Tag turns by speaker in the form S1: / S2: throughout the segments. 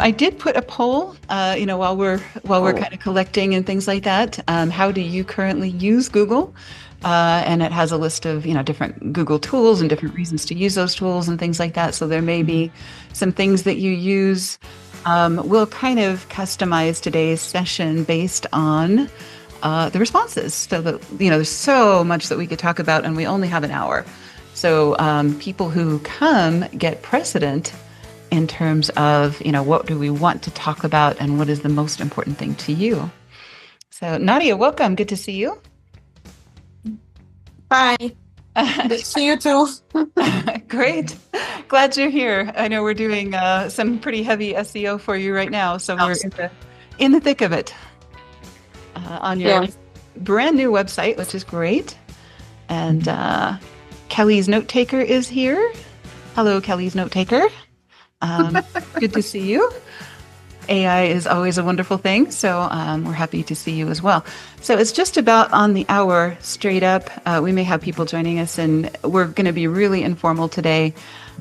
S1: I did put a poll, while we're kind of collecting and things like that. How do you currently use Google? And it has a list of, different Google tools and different reasons to use those tools and things like that. So there may be some things that you use. We'll kind of customize today's session based on the responses. So that, there's so much that we could talk about, and we only have an hour. So people who come get precedent in terms of, what do we want to talk about and what is the most important thing to you. So Nadia, welcome. Good to see you.
S2: Hi. Good to see you too.
S1: Great. Glad you're here. I know we're doing some pretty heavy SEO for you right now. So we're in the thick of it on your brand new website, which is great. And Kellie's note taker is here. Hello, Kellie's note taker. Good to see you. AI is always a wonderful thing, so we're happy to see you as well. So it's just about on the hour straight up. We may have people joining us, and we're going to be really informal today.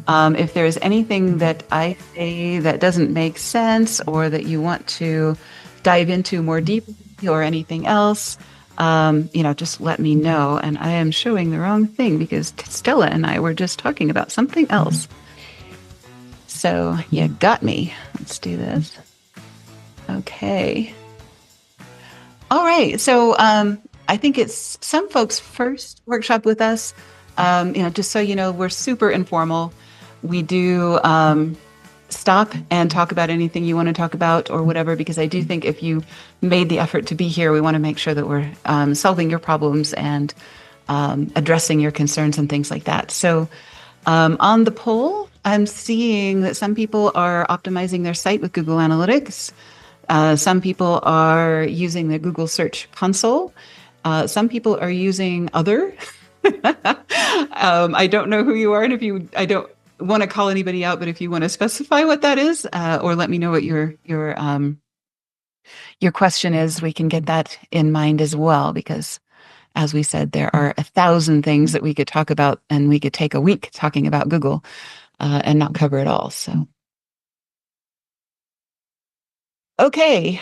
S1: If there's anything that I say that doesn't make sense or that you want to dive into more deeply or anything else, just let me know. And I am showing the wrong thing because Stella and I were just talking about something else. So you got me. Let's do this. Okay. All right. So I think it's some folks' first workshop with us. Just so you know, we're super informal. We do stop and talk about anything you want to talk about or whatever, because I do think if you made the effort to be here, we want to make sure that we're solving your problems and addressing your concerns and things like that. So on the poll, I'm seeing that some people are optimizing their site with Google Analytics. Some people are using the Google Search Console. Some people are using other. I don't know who you are, and I don't want to call anybody out, but if you want to specify what that is, or let me know what your question is, we can get that in mind as well, because as we said, there are 1,000 things that we could talk about, and we could take a week talking about Google and not cover it all. So, okay.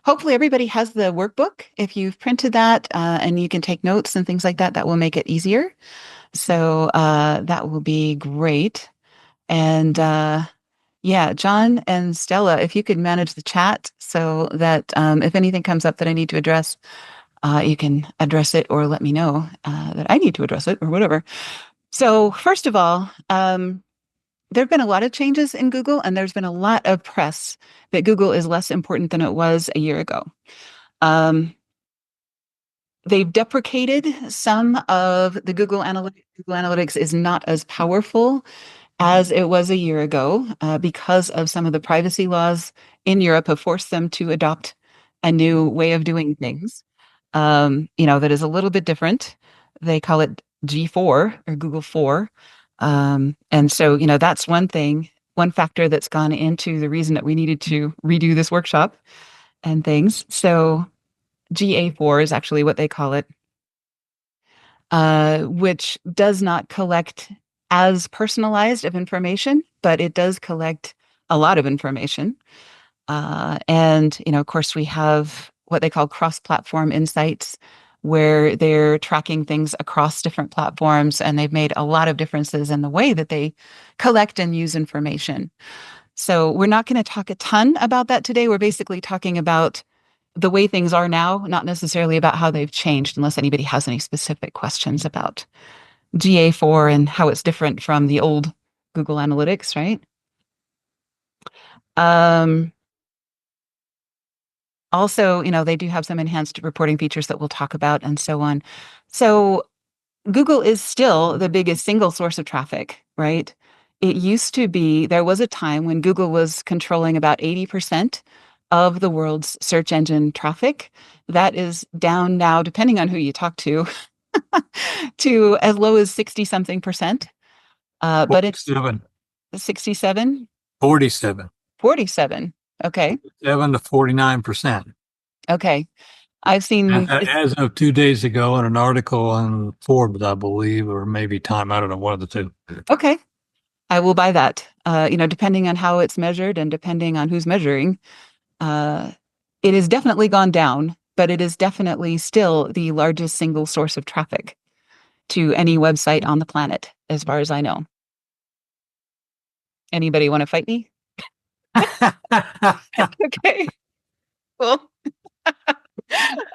S1: Hopefully everybody has the workbook. If you've printed that and you can take notes and things like that, that will make it easier. So that will be great. And John and Stella, if you could manage the chat so that if anything comes up that I need to address, you can address it or let me know that I need to address it or whatever. So first of all, there have been a lot of changes in Google, and there's been a lot of press that Google is less important than it was a year ago. They've deprecated some of the Google Analytics. Google Analytics is not as powerful as it was a year ago because of some of the privacy laws in Europe have forced them to adopt a new way of doing things, that is a little bit different. They call it G4 or Google 4. And so, that's one factor that's gone into the reason that we needed to redo this workshop and things. So GA4 is actually what they call it, which does not collect as personalized of information, but it does collect a lot of information. And, of course, we have what they call cross-platform insights, where they're tracking things across different platforms, and they've made a lot of differences in the way that they collect and use information. So we're not going to talk a ton about that today. We're basically talking about the way things are now, not necessarily about how they've changed, unless anybody has any specific questions about GA4 and how it's different from the old Google Analytics, right? Also, they do have some enhanced reporting features that we'll talk about and so on. So Google is still the biggest single source of traffic, right? It used to be, there was a time when Google was controlling about 80% of the world's search engine traffic. That is down now, depending on who you talk to, to as low as 60-something percent. But it's 67?
S3: 47.
S1: 47. Okay.
S3: 7 to 49%.
S1: Okay. I've seen
S3: as of 2 days ago in an article on Forbes, I believe, or maybe Time. I don't know, one of the two.
S1: Okay. I will buy that. Depending on how it's measured and depending on who's measuring, it has definitely gone down, but it is definitely still the largest single source of traffic to any website on the planet, as far as I know. Anybody want to fight me? Okay, cool.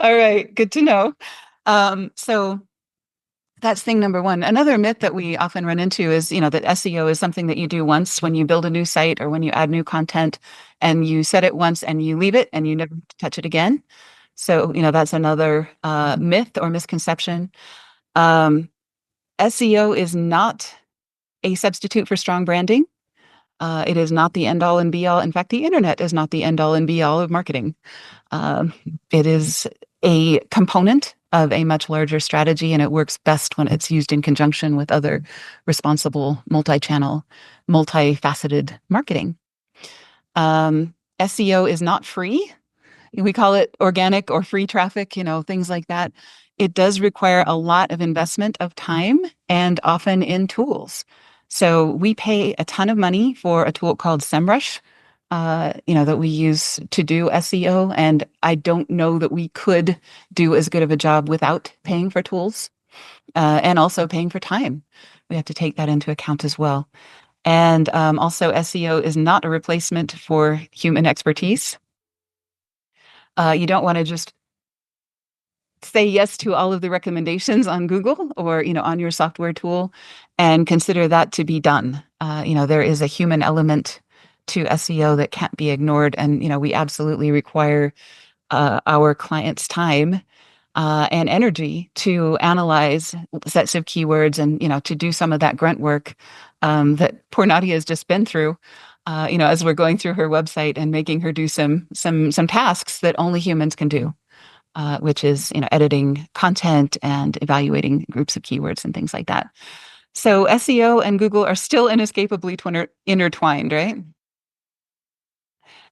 S1: All right, good to know. So that's thing number one. Another myth that we often run into is, that SEO is something that you do once when you build a new site or when you add new content, and you set it once and you leave it and you never touch it again. So, that's another myth or misconception. SEO is not a substitute for strong branding. It is not the end all and be all. In fact, the internet is not the end all and be all of marketing. It is a component of a much larger strategy, and it works best when it's used in conjunction with other responsible multi-channel, multifaceted marketing. SEO is not free. We call it organic or free traffic, things like that. It does require a lot of investment of time and often in tools. So we pay a ton of money for a tool called SEMRush, that we use to do SEO. And I don't know that we could do as good of a job without paying for tools and also paying for time. We have to take that into account as well. And also, SEO is not a replacement for human expertise. You don't want to just say yes to all of the recommendations on Google or, on your software tool and consider that to be done. There is a human element to SEO that can't be ignored. And, we absolutely require our clients' time and energy to analyze sets of keywords and, to do some of that grunt work that poor Nadia has just been through. As we're going through her website and making her do some tasks that only humans can do, which is editing content and evaluating groups of keywords and things like that. So SEO and Google are still inescapably intertwined, right?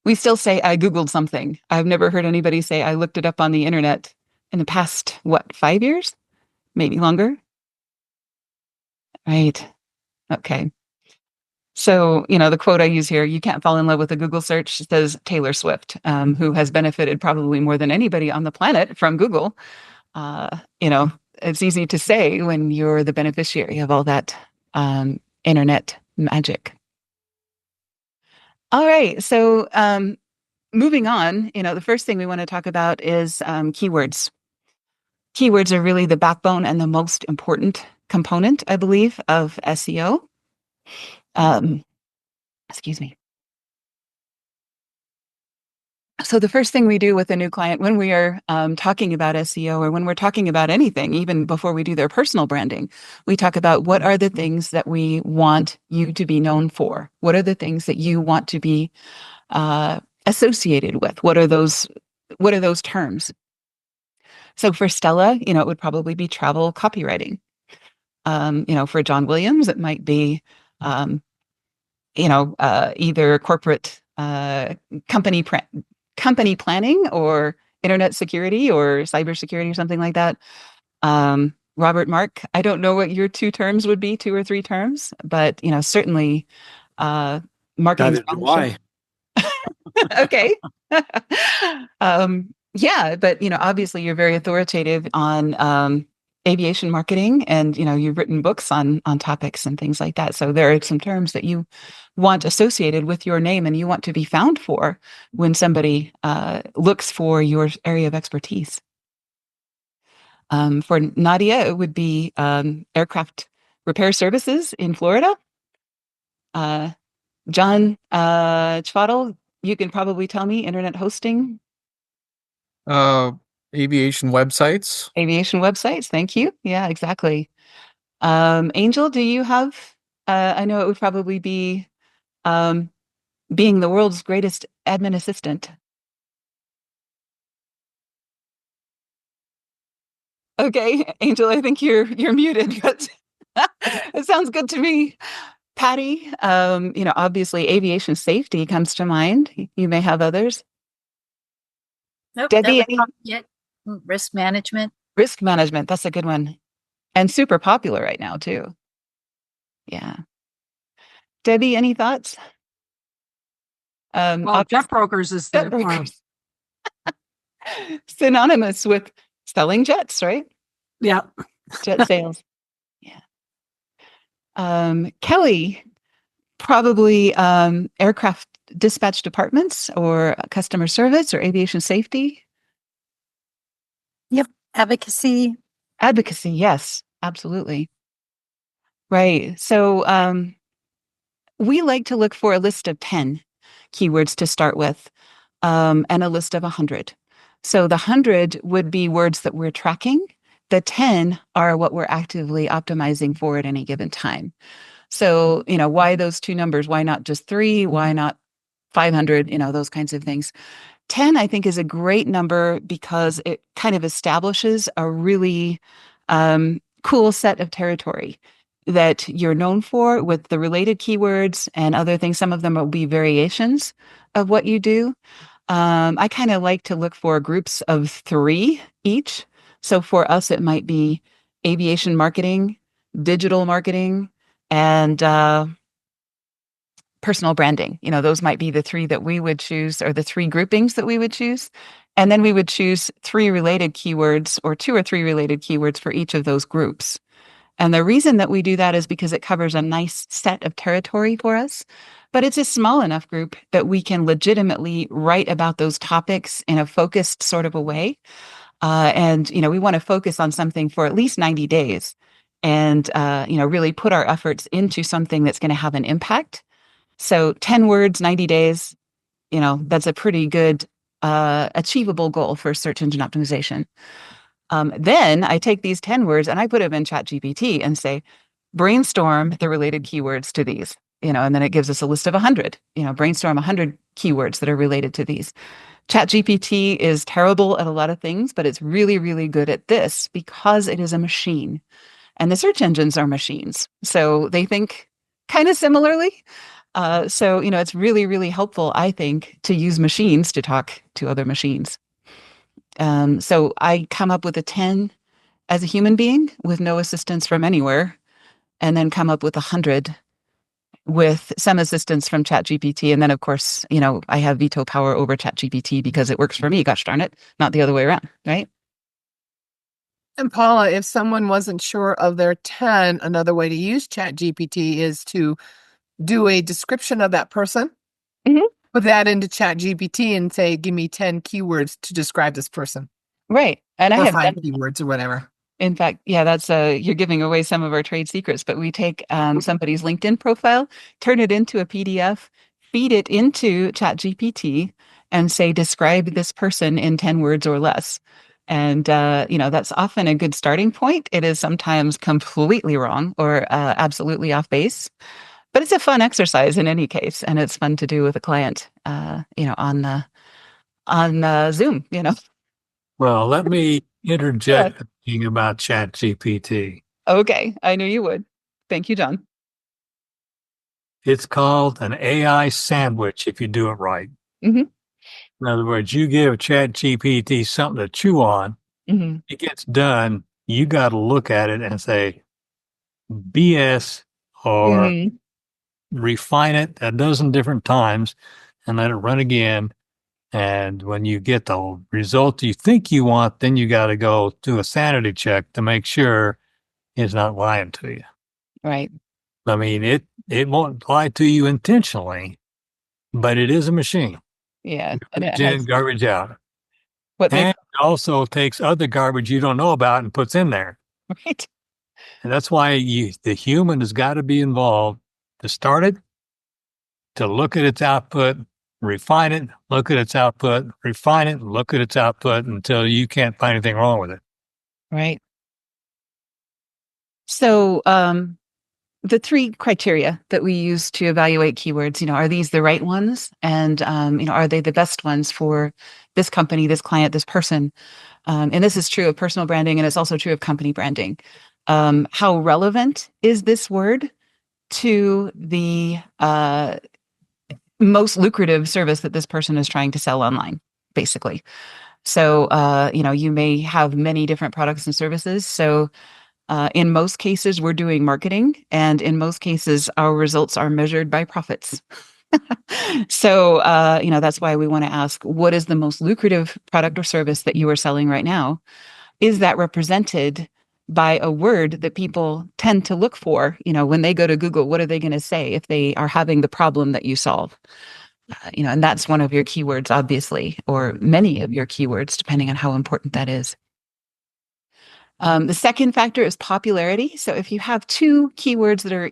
S1: We still say I Googled something. I've never heard anybody say I looked it up on the internet in the past, 5 years? Maybe longer? Right. Okay. So, the quote I use here, you can't fall in love with a Google search, says Taylor Swift, who has benefited probably more than anybody on the planet from Google. It's easy to say when you're the beneficiary of all that internet magic. All right. So, moving on, the first thing we want to talk about is keywords. Keywords are really the backbone and the most important component, I believe, of SEO. Excuse me. So the first thing we do with a new client when we are talking about SEO or when we're talking about anything, even before we do their personal branding, we talk about what are the things that we want you to be known for? What are the things that you want to be associated with? What are those terms? So for Stella, it would probably be travel copywriting. For John Williams, it might be, either corporate company planning or internet security or cybersecurity or something like that. Robert Mark, I don't know what your 2 terms would be, 2 or 3 terms, but certainly marketing.
S3: Why?
S1: Okay. Yeah, but obviously you're very authoritative on aviation marketing, and you've written books on topics and things like that. So there are some terms that you want associated with your name and you want to be found for when somebody looks for your area of expertise. For Nadia, it would be aircraft repair services in Florida. John Chvaddle, you can probably tell me internet hosting.
S2: Aviation websites.
S1: Aviation websites. Thank you. Yeah, exactly. Angel, do you have? I know it would probably be being the world's greatest admin assistant. Okay, Angel, I think you're muted, but it sounds good to me. Patty, obviously aviation safety comes to mind. You may have others.
S4: Nope,
S1: Debbie,
S4: risk management.
S1: Risk management, that's a good one. And super popular right now too. Yeah. Debbie, any thoughts?
S5: Well, jet brokers is
S1: jet brokers. Synonymous with selling jets, right?
S5: Yeah.
S1: Jet sales. Yeah. Kellie, probably aircraft dispatch departments or customer service or aviation safety.
S4: Yep. Advocacy.
S1: Advocacy, yes, absolutely. Right. So we like to look for a list of 10 keywords to start with, and a list of 100. So the 100 would be words that we're tracking. The 10 are what we're actively optimizing for at any given time. So, why those two numbers? Why not just 3? Why not 500? Those kinds of things. 10, I think, is a great number because it kind of establishes a really cool set of territory that you're known for with the related keywords and other things. Some of them will be variations of what you do. I kind of like to look for groups of 3 each. So for us, it might be aviation marketing, digital marketing, and personal branding. Those might be the 3 that we would choose, or the 3 groupings that we would choose. And then we would choose 3 related keywords or 2 or 3 related keywords for each of those groups. And the reason that we do that is because it covers a nice set of territory for us, but it's a small enough group that we can legitimately write about those topics in a focused sort of a way. And we want to focus on something for at least 90 days and, really put our efforts into something that's going to have an impact. So 10 words, 90 days, that's a pretty good, achievable goal for search engine optimization. Then I take these 10 words and I put them in ChatGPT and say, brainstorm the related keywords to these, and then it gives us a list of 100, brainstorm 100 keywords that are related to these. ChatGPT is terrible at a lot of things, but it's really, really good at this because it is a machine and the search engines are machines. So they think kind of similarly. So, it's really, really helpful, I think, to use machines to talk to other machines. So I come up with a 10 as a human being with no assistance from anywhere, and then come up with 100 with some assistance from ChatGPT. And then, of course, I have veto power over ChatGPT because it works for me, gosh darn it, not the other way around, right?
S6: And Paula, if someone wasn't sure of their 10, another way to use ChatGPT is to do a description of that person, put that into ChatGPT and say, give me 10 keywords to describe this person.
S1: Right. And I have
S6: 5 keywords or whatever.
S1: In fact, yeah, that's you're giving away some of our trade secrets, but we take somebody's LinkedIn profile, turn it into a PDF, feed it into ChatGPT and say, describe this person in 10 words or less. And, that's often a good starting point. It is sometimes completely wrong or absolutely off base, but it's a fun exercise in any case. And it's fun to do with a client, on Zoom,
S3: Well, let me interject a thing about ChatGPT.
S1: Okay, I knew you would. Thank you, John.
S3: It's called an AI sandwich if you do it right.
S1: Mm-hmm.
S3: In other words, you give ChatGPT something to chew on, it gets done, you got to look at it and say, BS, or refine it a dozen different times and let it run again. And when you get the result you think you want, then you got to go do a sanity check to make sure it's not lying to you.
S1: Right.
S3: I mean, it won't lie to you intentionally, but it is a machine.
S1: Yeah.
S3: And it has garbage out.
S1: What
S3: and it also takes other garbage you don't know about and puts in there.
S1: Right.
S3: And that's why the human has got to be involved to start it, to look at its output, refine it, look at its output, refine it, look at its output until you can't find anything wrong with it.
S1: Right. So, the 3 criteria that we use to evaluate keywords, are these the right ones? And, are they the best ones for this company, this client, this person? And this is true of personal branding, and it's also true of company branding. How relevant is this word to the most lucrative service that this person is trying to sell online, basically? So, you may have many different products and services. So, In most cases, we're doing marketing, and in most cases, our results are measured by profits. So, that's why we want to ask, what is the most lucrative product or service that you are selling right now? Is that represented by a word that people tend to look for? When they go to Google, what are they going to say if they are having the problem that you solve? And that's one of your keywords, obviously, or many of your keywords, depending on how important that is. The second factor is popularity. So if you have two keywords that are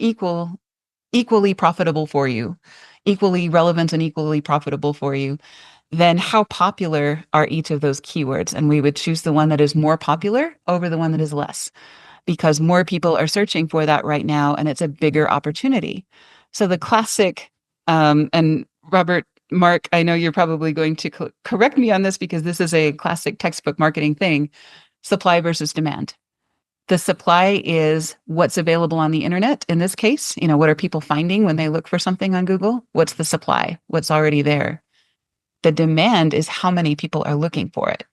S1: equally profitable for you, equally relevant and equally profitable for you, then how popular are each of those keywords? And we would choose the one that is more popular over the one that is less, because more people are searching for that right now, and it's a bigger opportunity. So the classic, and Robert, Mark, I know you're probably going to correct me on this because this is a classic textbook marketing thing, supply versus demand. The supply is what's available on the internet. In this case, what are people finding when they look for something on Google? What's the supply? What's already there? The demand is how many people are looking for it.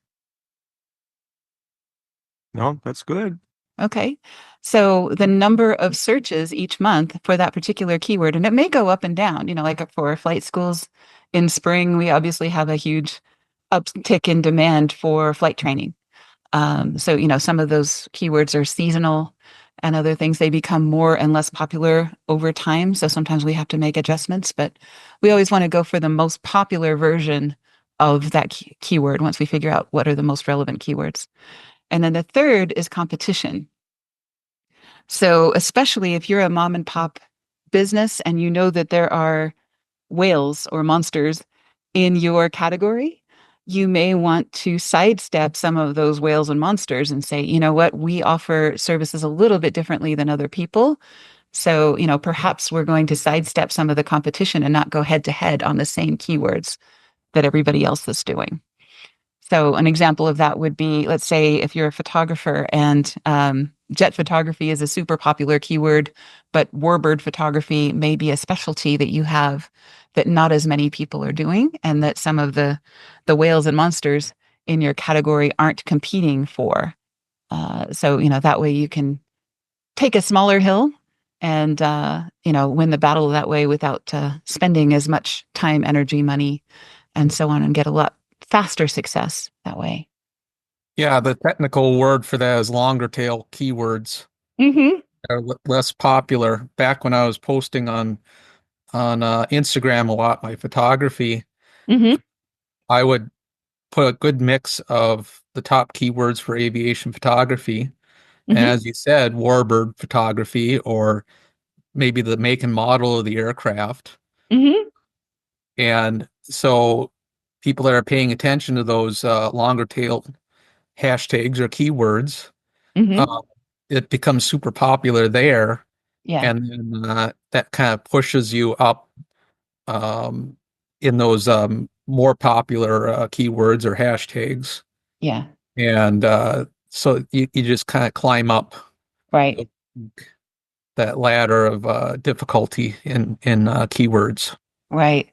S5: No, that's good.
S1: Okay. So the number of searches each month for that particular keyword, and it may go up and down, like for flight schools in spring, we obviously have a huge uptick in demand for flight training. So, some of those keywords are seasonal, and other things, they become more and less popular over time. So sometimes we have to make adjustments, but we always want to go for the most popular version of that keyword once we figure out what are the most relevant keywords. And then the third is competition. So especially if you're a mom and pop business and you know that there are whales or monsters in your category, you may want to sidestep some of those whales and monsters and say, you know what, we offer services a little bit differently than other people. So, perhaps we're going to sidestep some of the competition and not go head to head on the same keywords that everybody else is doing. So an example of that would be, let's say if you're a photographer and jet photography is a super popular keyword, but warbird photography may be a specialty that you have that not as many people are doing, and that some of the whales and monsters in your category aren't competing for. So, that way you can take a smaller hill and, win the battle that way without spending as much time, energy, money, and so on, and get a lot faster success that way.
S2: Yeah, the technical word for that is longer tail keywords.
S1: Mm-hmm.
S2: Are less popular. Back when I was posting on Instagram a lot, my photography,
S1: Mm-hmm.
S2: I would put a good mix of the top keywords for aviation photography.
S1: Mm-hmm.
S2: As you said, warbird photography, or maybe the make and model of the aircraft.
S1: Mm-hmm.
S2: And so people that are paying attention to those longer tail hashtags or keywords,
S1: Mm-hmm.
S2: it becomes super popular there.
S1: Yeah.
S2: And then that kind of pushes you up in those more popular keywords or hashtags.
S1: Yeah.
S2: And so you just kind of climb up
S1: Right.
S2: that ladder of difficulty in keywords.
S1: Right.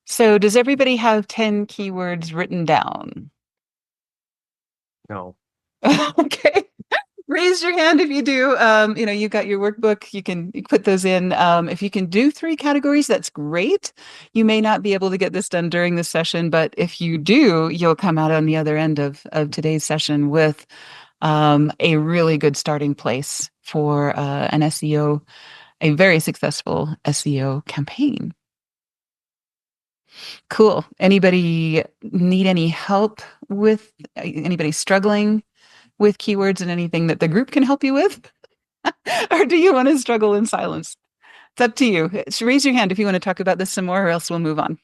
S1: So does everybody have 10 keywords written down?
S5: No.
S1: Okay. Raise your hand if you do. You got your workbook. You can put those in. If you can do 3 categories, that's great. You may not be able to get this done during the session, but if you do, you'll come out on the other end of today's session with a really good starting place for an SEO, a very successful SEO campaign. Cool. Anybody need any help with anybody struggling with keywords and anything that the group can help you with? Or do you want to struggle in silence? It's up to you. Raise your hand if you want to talk about this some more, or else we'll move on.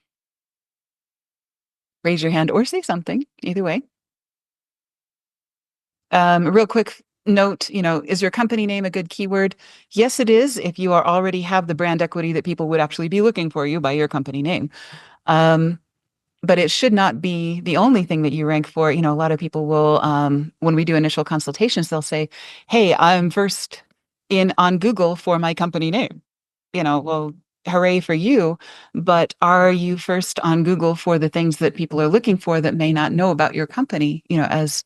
S1: Raise your hand or say something, either way. Real quick note, is your company name a good keyword? Yes, it is, if you already have the brand equity that people would actually be looking for you by your company name. But it should not be the only thing that you rank for. A lot of people will, when we do initial consultations, they'll say, hey, I'm first on Google for my company name. Well, hooray for you. But are you first on Google for the things that people are looking for that may not know about your company, as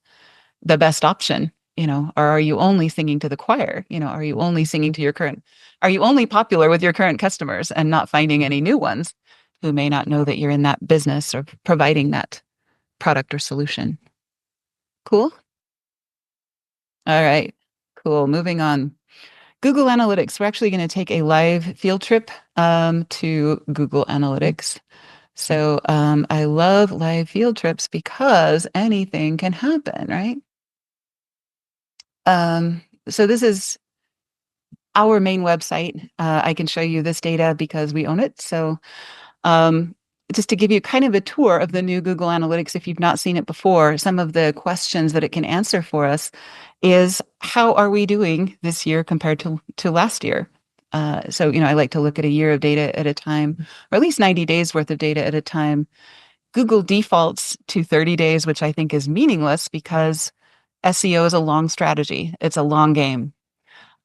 S1: the best option, or are you only singing to the choir? Are you only singing to are you only popular with your current customers and not finding any new ones who may not know that you're in that business or providing that product or solution? Cool. All right, cool. Moving on. Google Analytics. We're actually going to take a live field trip to Google Analytics. So I love live field trips because anything can happen, right? So this is our main website. I can show you this data because we own it. So just to give you kind of a tour of the new Google Analytics, if you've not seen it before, some of the questions that it can answer for us is, how are we doing this year compared to last year? So, I like to look at a year of data at a time, or at least 90 days worth of data at a time. Google defaults to 30 days, which I think is meaningless because SEO is a long strategy. It's a long game.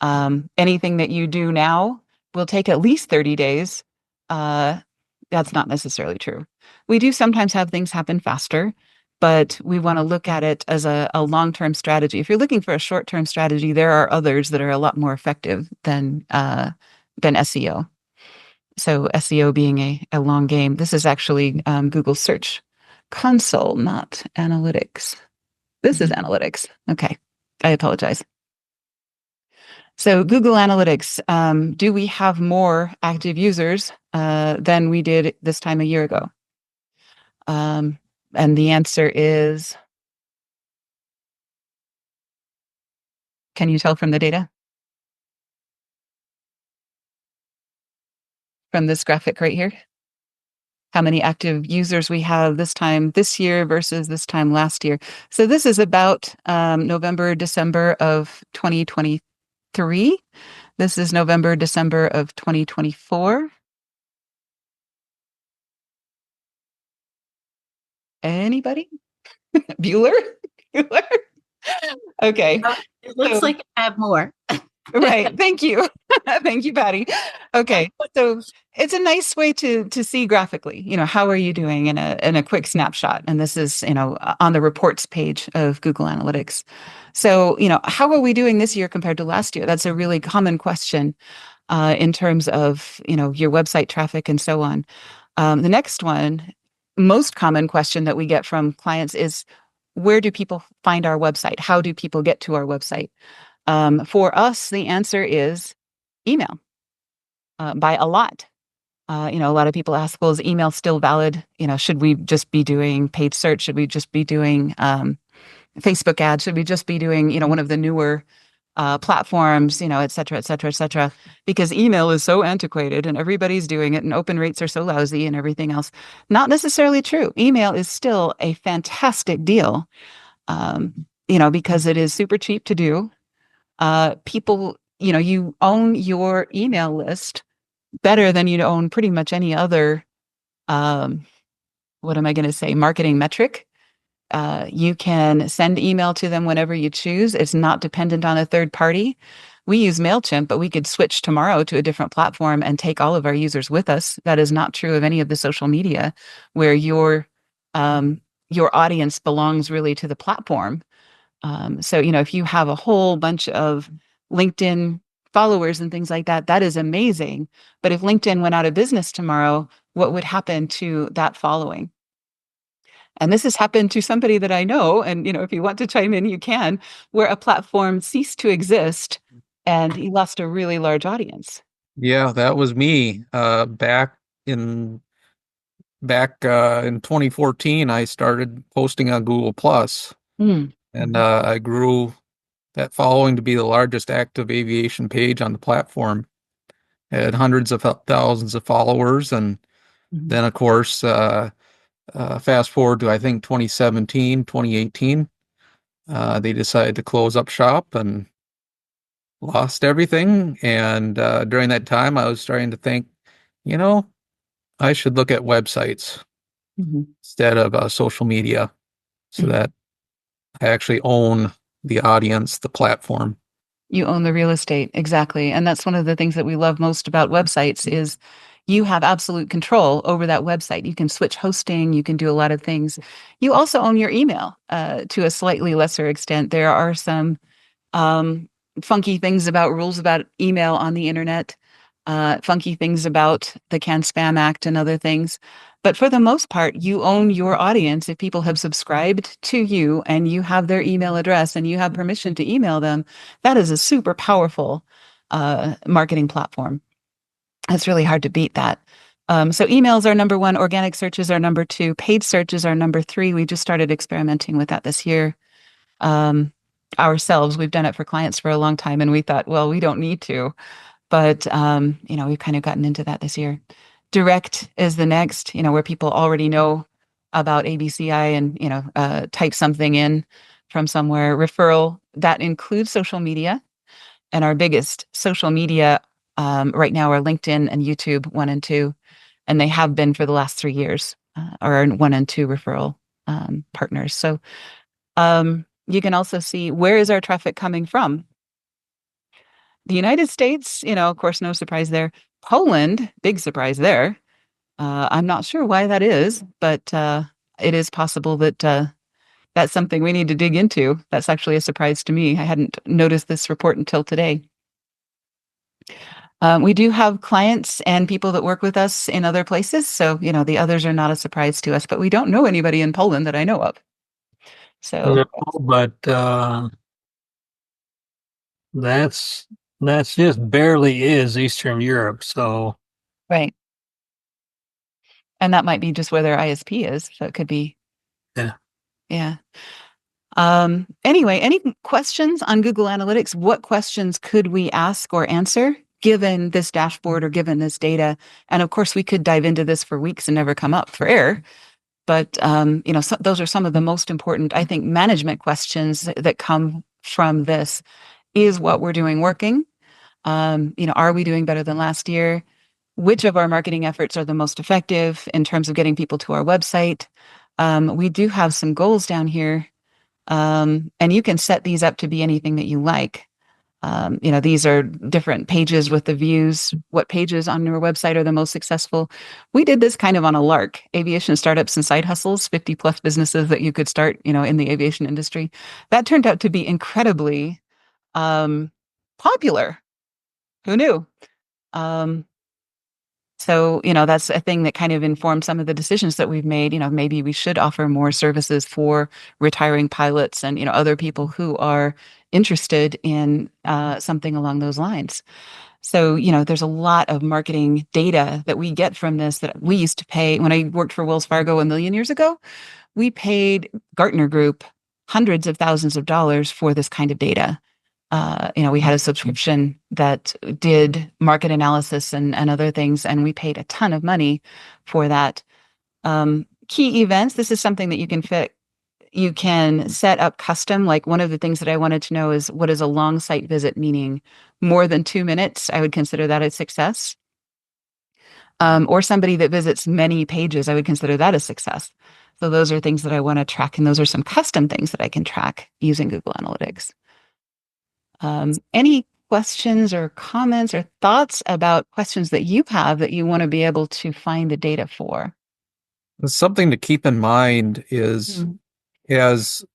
S1: Anything that you do now will take at least 30 days. That's not necessarily true. We do sometimes have things happen faster, but we want to look at it as a long-term strategy. If you're looking for a short-term strategy, there are others that are a lot more effective than SEO. So SEO being a long game. This is actually Google Search Console, not analytics. This is analytics. Okay, I apologize. So Google Analytics, do we have more active users than we did this time a year ago? And the answer is, can you tell from the data? From this graphic right here? How many active users we have this year versus this time last year. So this is about November, December of 2023. This is November, December of 2024. Anybody? Bueller? Bueller? Okay.
S4: It looks like I have more.
S1: Right. Thank you. Thank you, Patty. Okay. So it's a nice way to see graphically, how are you doing in a quick snapshot? And this is, on the reports page of Google Analytics. So, how are we doing this year compared to last year? That's a really common question in terms of, your website traffic and so on. The next one, most common question that we get from clients is, where do people find our website? How do people get to our website? For us, the answer is email, by a lot. A lot of people ask, well, is email still valid? Should we just be doing paid search? Should we just be doing Facebook ads? Should we just be doing, one of the newer platforms, et cetera, et cetera, et cetera? Because email is so antiquated and everybody's doing it and open rates are so lousy and everything else. Not necessarily true. Email is still a fantastic deal, because it is super cheap to do. People, you own your email list better than you'd own pretty much any other, what am I going to say, marketing metric. You can send email to them whenever you choose. It's not dependent on a third party. We use MailChimp, but we could switch tomorrow to a different platform and take all of our users with us. That is not true of any of the social media where your audience belongs really to the platform. So, if you have a whole bunch of LinkedIn followers and things like that, that is amazing. But if LinkedIn went out of business tomorrow, what would happen to that following? And this has happened to somebody that I know. And, if you want to chime in, you can, where a platform ceased to exist and he lost a really large audience.
S2: Yeah, that was me. Back in 2014, I started posting on Google Plus. And I grew that following to be the largest active aviation page on the platform. Had hundreds of thousands of followers. And then, of course, fast forward to, I think, 2017, 2018, they decided to close up shop and lost everything. And during that time, I was starting to think, I should look at websites instead of social media so that I actually own the audience, the platform.
S1: You own the real estate. Exactly. And that's one of the things that we love most about websites is you have absolute control over that website. You can switch hosting. You can do a lot of things. You also own your email to a slightly lesser extent. There are some funky things about rules about email on the internet, funky things about the Can Spam Act and other things. But for the most part, you own your audience. If people have subscribed to you and you have their email address and you have permission to email them, that is a super powerful marketing platform. It's really hard to beat that. So emails are number one, organic searches are number two, paid searches are number three. We just started experimenting with that this year ourselves. We've done it for clients for a long time, and we thought, well, we don't need to. But, we've kind of gotten into that this year. Direct is the next, where people already know about ABCI and, type something in from somewhere. Referral, that includes social media. And our biggest social media right now are LinkedIn and YouTube 1 and 2. And they have been for the last 3 years, or 1 and 2 referral partners. So you can also see, where is our traffic coming from? The United States, of course, no surprise there. Poland, big surprise there. I'm not sure why that is, but it is possible that that's something we need to dig into. That's actually a surprise to me. I hadn't noticed this report until today. We do have clients and people that work with us in other places. So, the others are not a surprise to us, but we don't know anybody in Poland that I know of. So,
S3: no, but that's just barely is Eastern Europe. So,
S1: right. And that might be just where their ISP is. So it could be.
S3: Yeah.
S1: Yeah. Anyway, any questions on Google Analytics? What questions could we ask or answer given this dashboard or given this data? And of course, we could dive into this for weeks and never come up for air. But, those are some of the most important, I think, management questions that come from this. Is what we're doing working? Are we doing better than last year? Which of our marketing efforts are the most effective in terms of getting people to our website? We do have some goals down here. And you can set these up to be anything that you like. These are different pages with the views. What pages on your website are the most successful? We did this kind of on a lark. Aviation startups and side hustles, 50 plus businesses that you could start, in the aviation industry. That turned out to be incredibly popular. Who knew? So, that's a thing that kind of informed some of the decisions that we've made. Maybe we should offer more services for retiring pilots and, other people who are interested in something along those lines. So, there's a lot of marketing data that we get from this that we used to pay. When I worked for Wells Fargo a million years ago, we paid Gartner Group hundreds of thousands of dollars for this kind of data. We had a subscription that did market analysis and other things, and we paid a ton of money for that. Key events, this is something that you can fit. You can set up custom. Like, one of the things that I wanted to know is, what is a long site visit meaning? More than 2 minutes, I would consider that a success. Or somebody that visits many pages, I would consider that a success. So those are things that I want to track, and those are some custom things that I can track using Google Analytics. Any questions or comments or thoughts about questions that you have that you want to be able to find the data for?
S2: Something to keep in mind is as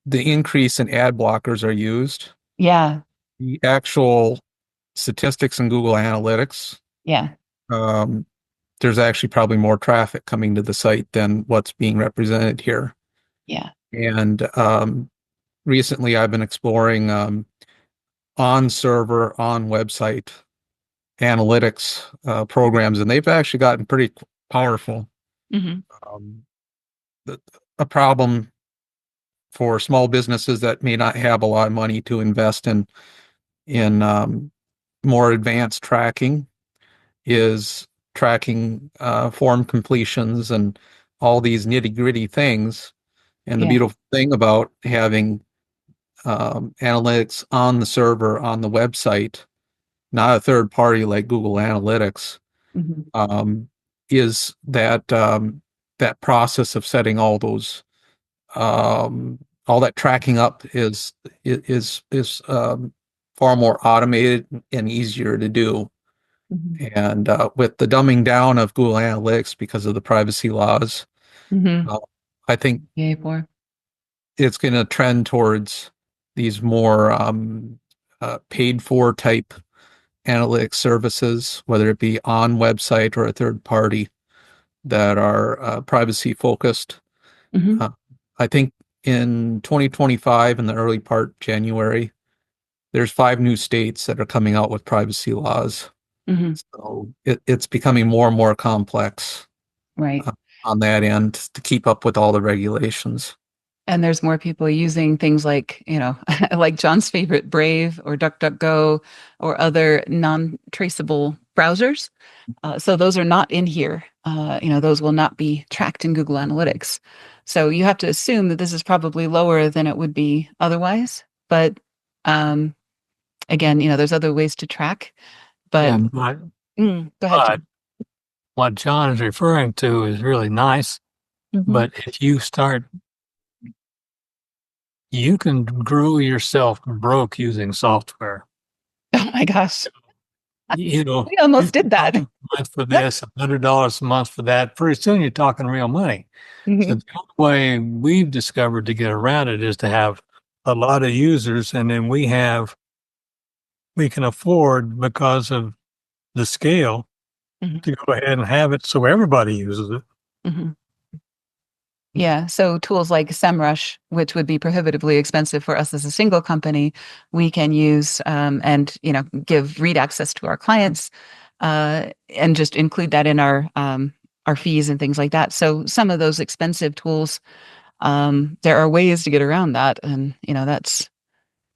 S2: the increase in ad blockers are used,
S1: the
S2: actual statistics in Google Analytics, there's actually probably more traffic coming to the site than what's being represented here. And recently I've been exploring on server, on website analytics programs, and they've actually gotten pretty powerful. A problem for small businesses that may not have a lot of money to invest in more advanced tracking is tracking form completions and all these nitty-gritty things. And the beautiful thing about having analytics on the server, on the website, not a third party like Google Analytics, is that that process of setting all those all that tracking up is far more automated and easier to do. And with the dumbing down of Google Analytics because of the privacy laws, I think it's going to trend towards these more paid for type analytics services, whether it be on website or a third party, that are privacy focused. I think in 2025, in the early part, January, there's 5 new states that are coming out with privacy laws. So it's becoming more and more complex,
S1: right,
S2: on that end to keep up with all the regulations.
S1: and there's more people using things like, like John's favorite Brave or DuckDuckGo or other non-traceable browsers. So those are not in here. Those will not be tracked in Google Analytics. So you have to assume that this is probably lower than it would be otherwise. But again, there's other ways to track. But go ahead, John.
S3: What John is referring to is really nice. But if you start, you can grow yourself broke using software.
S1: Oh my gosh.
S3: We
S1: almost did that.
S3: $100 for this, $100 a month for that. Pretty soon you're talking real money. So the only way we've discovered to get around it is to have a lot of users, and then we can afford, because of the scale, to go ahead and have it so everybody uses it.
S1: Yeah, so tools like SEMRush, which would be prohibitively expensive for us as a single company, we can use and give read access to our clients, and just include that in our fees and things like that. So some of those expensive tools, there are ways to get around that, and that's.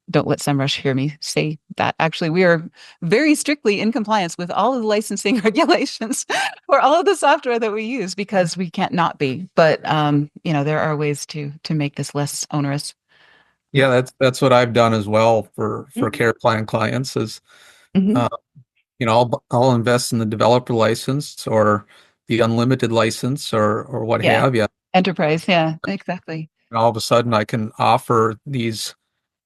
S1: Don't let SEMRush hear me say that. Actually, we are very strictly in compliance with all of the licensing regulations for all of the software that we use, because we can't not be. But there are ways to make this less onerous.
S2: Yeah, that's what I've done as well for care plan clients. Is I'll invest in the developer license or the unlimited license or what have you.
S1: Enterprise, yeah, exactly.
S2: And all of a sudden, I can offer these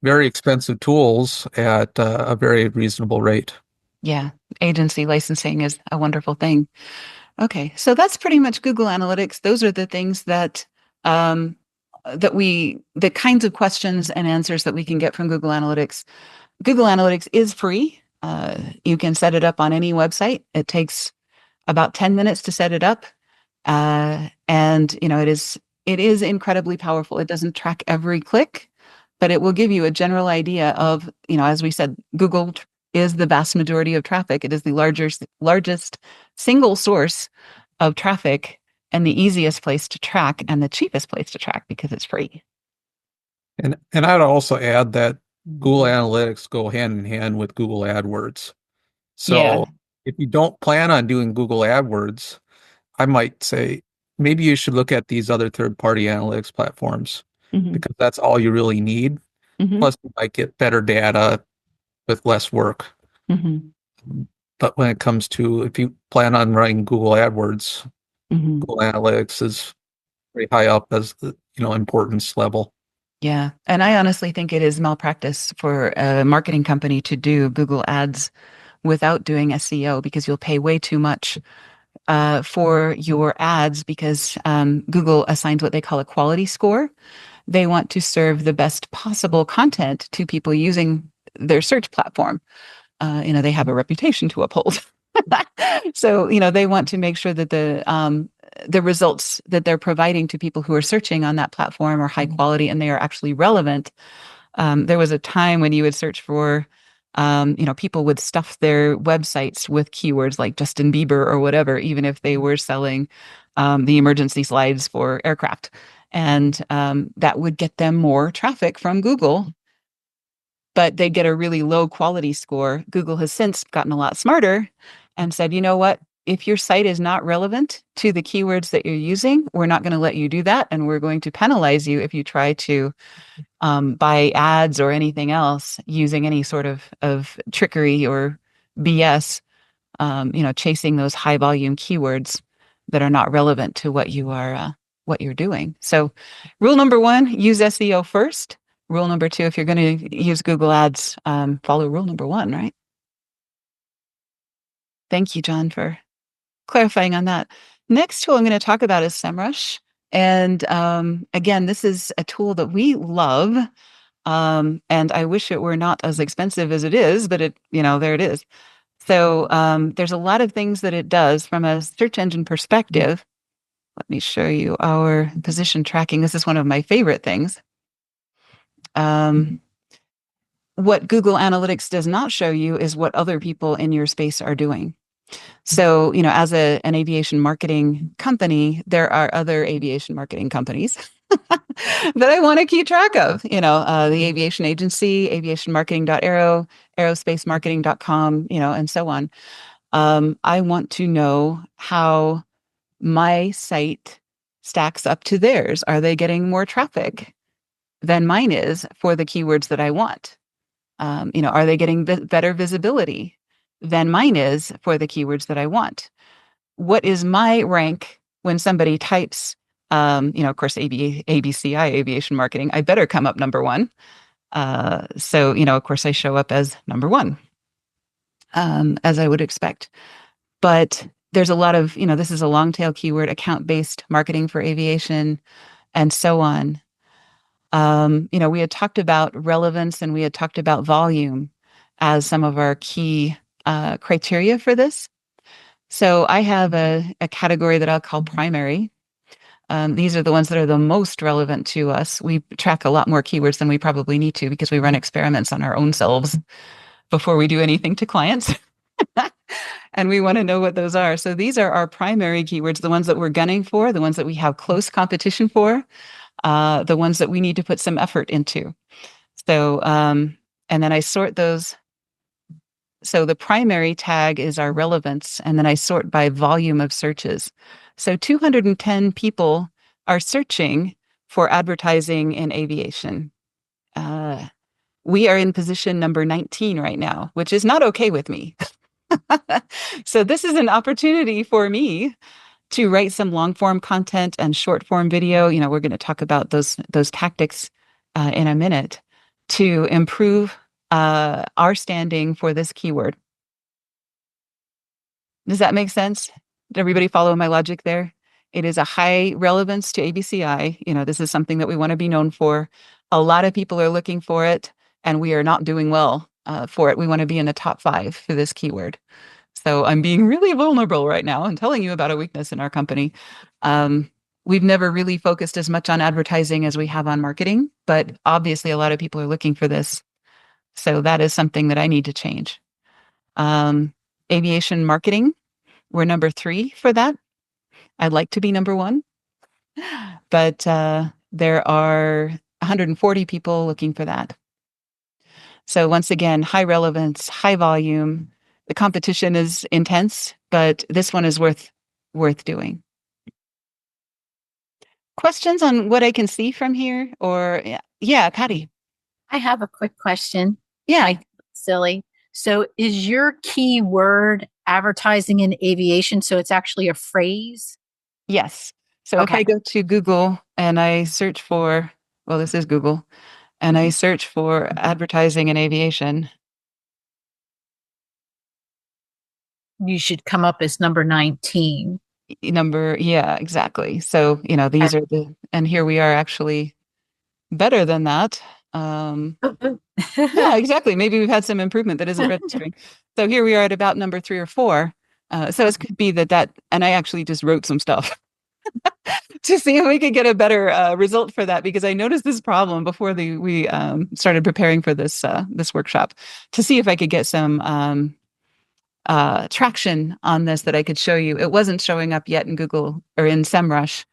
S2: very expensive tools at a very reasonable rate.
S1: Yeah, agency licensing is a wonderful thing. Okay, so that's pretty much Google Analytics. Those are the things that the kinds of questions and answers that we can get from Google Analytics. Google Analytics is free. You can set it up on any website. It takes about 10 minutes to set it up, and it is incredibly powerful. It doesn't track every click, but it will give you a general idea of, as we said, Google is the vast majority of traffic. It is the largest single source of traffic, and the easiest place to track and the cheapest place to track because it's free.
S2: And I'd also add that Google Analytics go hand in hand with Google AdWords. So if you don't plan on doing Google AdWords, I might say maybe you should look at these other third-party analytics platforms, because that's all you really need. Plus, you might get better data with less work. But when it comes to, if you plan on running Google AdWords, Google Analytics is very high up as the importance level.
S1: Yeah, and I honestly think it is malpractice for a marketing company to do Google Ads without doing SEO, because you'll pay way too much for your ads, because Google assigns what they call a quality score. They want to serve the best possible content to people using their search platform. They have a reputation to uphold. So, they want to make sure that the results that they're providing to people who are searching on that platform are high quality and they are actually relevant. There was a time when you would search for, people would stuff their websites with keywords like Justin Bieber or whatever, even if they were selling the emergency slides for aircraft. And that would get them more traffic from Google, but they'd get a really low quality score. Google has since gotten a lot smarter and said, you know what? If your site is not relevant to the keywords that you're using, we're not going to let you do that. And we're going to penalize you if you try to buy ads or anything else using any sort of trickery or BS, chasing those high volume keywords that are not relevant to what you're doing. So rule number 1, use SEO first. Rule number 2, if you're going to use Google Ads, follow rule number 1, right? Thank you, John, for clarifying on that. Next tool I'm going to talk about is SEMRush. And again, this is a tool that we love. And I wish it were not as expensive as it is, but there it is. So there's a lot of things that it does from a search engine perspective. Let me show you our position tracking. This is one of my favorite things. What Google Analytics does not show you is what other people in your space are doing. So, as an aviation marketing company, there are other aviation marketing companies that I want to keep track of. The aviation agency, aviationmarketing.aero, aerospacemarketing.com, and so on. I want to know how my site stacks up to theirs. Are they getting more traffic than mine is for the keywords that I want? Are they getting better visibility than mine is for the keywords that I want? What is my rank when somebody types, of course, ABCI, aviation marketing, I better come up number one. So, of course, I show up as number one, as I would expect. But there's a lot of, this is a long tail keyword, account-based marketing for aviation, and so on. We had talked about relevance and we had talked about volume as some of our key criteria for this. So I have a category that I'll call primary. These are the ones that are the most relevant to us. We track a lot more keywords than we probably need to because we run experiments on our own selves before we do anything to clients. And we want to know what those are. So these are our primary keywords, the ones that we're gunning for, the ones that we have close competition for, the ones that we need to put some effort into. So, and then I sort those. So the primary tag is our relevance, and then I sort by volume of searches. So 210 people are searching for advertising in aviation. We are in position number 19 right now, which is not okay with me. So this is an opportunity for me to write some long form content and short form video. We're going to talk about those tactics in a minute to improve our standing for this keyword. Does that make sense? Did everybody follow my logic there? It is a high relevance to ABCI. This is something that we want to be known for. A lot of people are looking for it, and we are not doing well for it. We want to be in the top 5 for this keyword. So I'm being really vulnerable right now and telling you about a weakness in our company. We've never really focused as much on advertising as we have on marketing, but obviously a lot of people are looking for this. So that is something that I need to change. Aviation marketing, we're number 3 for that. I'd like to be number 1, but there are 140 people looking for that. So once again, high relevance, high volume. The competition is intense, but this one is worth doing. Questions on what I can see from here? Or yeah, Patty.
S4: I have a quick question.
S1: Yeah.
S4: Silly. So is your keyword advertising in aviation? So it's actually a phrase?
S1: Yes. So if I go to Google and I search for, well, this is Google, and I search for advertising in aviation.
S4: You should come up as number 19.
S1: Yeah, exactly. So, these are and here we are actually better than that. Yeah, exactly. Maybe we've had some improvement that isn't registering. So here we are at about number 3 or 4. So it could be that, and I actually just wrote some stuff to see if we could get a better result for that, because I noticed this problem before we started preparing for this workshop, to see if I could get some traction on this that I could show you. It wasn't showing up yet in Google or in SEMRush,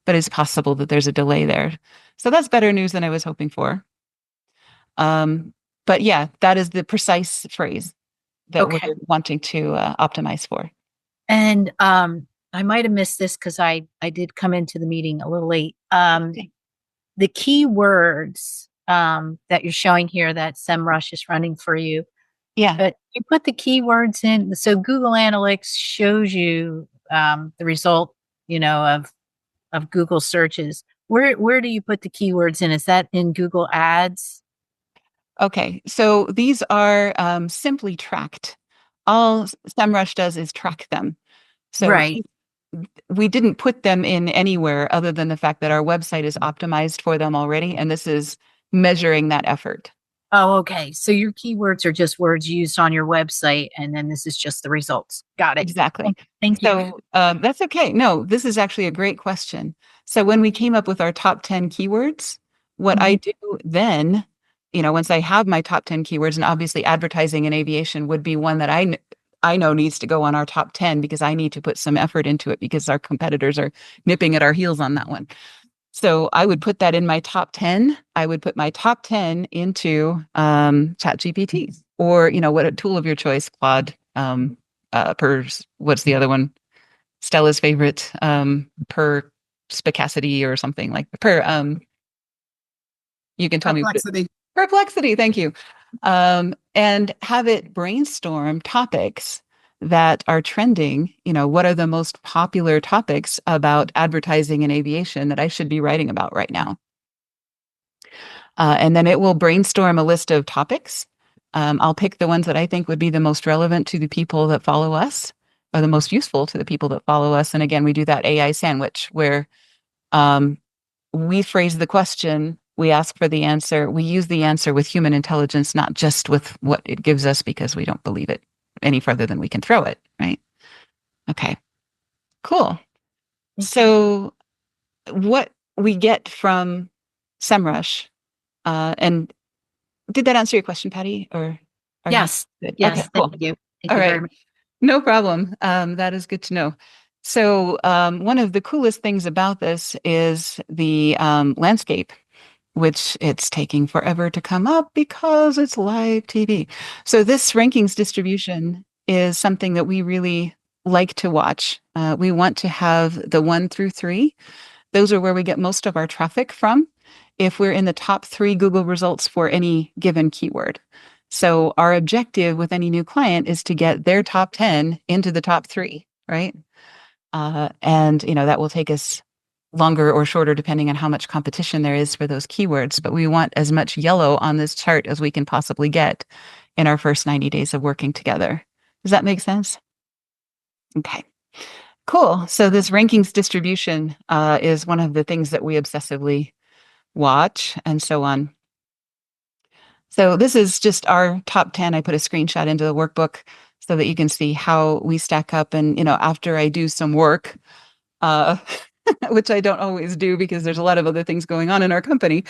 S1: but it's possible that there's a delay there. So that's better news than I was hoping for. But yeah, that is the precise phrase that we're wanting to optimize for.
S4: And I might have missed this because I did come into the meeting a little late. The keywords that you're showing here that SEMRush is running for you.
S1: Yeah.
S4: But you put the keywords in. So Google Analytics shows you the result, of Google searches. Where do you put the keywords in? Is that in Google Ads?
S1: Okay. So these are simply tracked. All SEMRush does is track them. So we didn't put them in anywhere other than the fact that our website is optimized for them already. And this is measuring that effort.
S4: Oh, okay. So your keywords are just words used on your website, and then this is just the results. Got it.
S1: Exactly.
S4: Thank you.
S1: So that's okay. No, this is actually a great question. So when we came up with our top 10 keywords, what I do then, once I have my top 10 keywords, and obviously advertising and aviation would be one that I know needs to go on our top 10 because I need to put some effort into it because our competitors are nipping at our heels on that one. So I would put that in my top 10. I would put my top 10 into ChatGPT or, what a tool of your choice, Claude, what's the other one? Stella's favorite, per spicacity or something like you can tell
S6: Perplexity.
S1: me. Perplexity. Thank you. And have it brainstorm topics that are trending. What are the most popular topics about advertising and aviation that I should be writing about right now? And then it will brainstorm a list of topics. I'll pick the ones that I think would be the most relevant to the people that follow us, or the most useful to the people that follow us. And again, we do that AI sandwich where we phrase the question, we ask for the answer, we use the answer with human intelligence, not just with what it gives us because we don't believe it any further than we can throw it, right? Okay, cool. So what we get from SEMRush, and did that answer your question, Patty? Or
S4: yes, yes,
S1: okay, cool.
S4: thank you.
S1: All right, no problem. That is good to know. So one of the coolest things about this is the landscape, which it's taking forever to come up because it's live TV. So this rankings distribution is something that we really like to watch. We want to have the 1 through 3. Those are where we get most of our traffic from if we're in the top 3 Google results for any given keyword. So our objective with any new client is to get their top 10 into the top 3, right? And that will take us longer or shorter depending on how much competition there is for those keywords. But we want as much yellow on this chart as we can possibly get in our first 90 days of working together. Does that make sense? Okay, cool. So this rankings distribution is one of the things that we obsessively watch and so on. So this is just our top 10. I put a screenshot into the workbook so that you can see how we stack up. And, after I do some work, which I don't always do because there's a lot of other things going on in our company,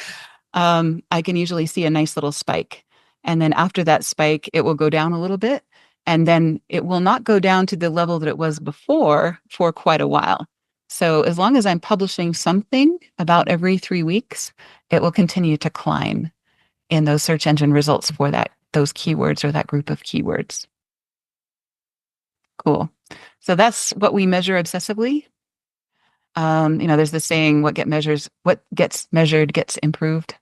S1: I can usually see a nice little spike. And then after that spike, it will go down a little bit. And then it will not go down to the level that it was before for quite a while. So as long as I'm publishing something about every 3 weeks, it will continue to climb in those search engine results for those keywords or that group of keywords. Cool. So that's what we measure obsessively. There's the saying, what gets measured gets improved.